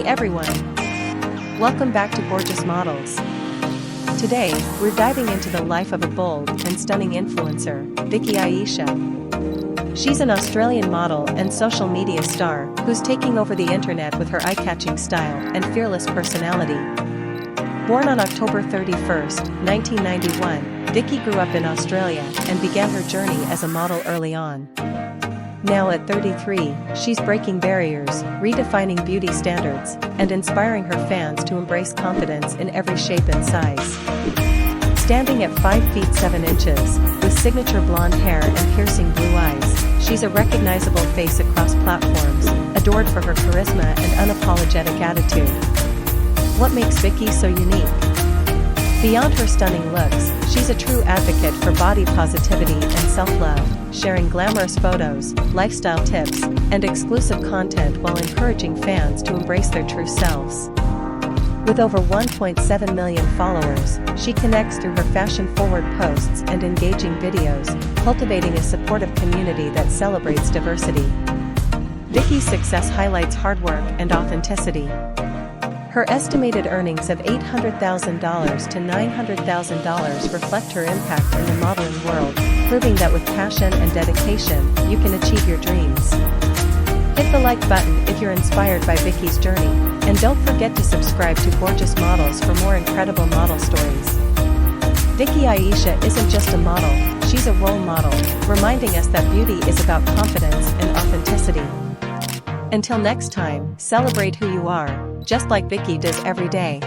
Hey everyone! Welcome back to Gorgeous Models. Today, we're diving into the life of a bold and stunning influencer, Vicky Aisha. She's an Australian model and social media star who's taking over the internet with her eye-catching style and fearless personality. Born on October 31, 1991, Vicky grew up in Australia and began her journey as a model early on. Now at 33, she's breaking barriers, redefining beauty standards, and inspiring her fans to embrace confidence in every shape and size. Standing at 5 feet 7 inches, with signature blonde hair and piercing blue eyes, she's a recognizable face across platforms, adored for her charisma and unapologetic attitude. What makes Vicky so unique? Beyond her stunning looks, she's a true advocate for body positivity and self-love, sharing glamorous photos, lifestyle tips, and exclusive content while encouraging fans to embrace their true selves. With over 1.7 million followers, she connects through her fashion-forward posts and engaging videos, cultivating a supportive community that celebrates diversity. Vicky's success highlights hard work and authenticity. Her estimated earnings of $800,000 to $900,000 reflect her impact in the modeling world, proving that with passion and dedication, you can achieve your dreams. Hit the like button if you're inspired by Vicky's journey, and don't forget to subscribe to Gorgeous Models for more incredible model stories. Vicky Aisha isn't just a model, she's a role model, reminding us that beauty is about confidence and authenticity. Until next time, celebrate who you are, just like Vicky does every day.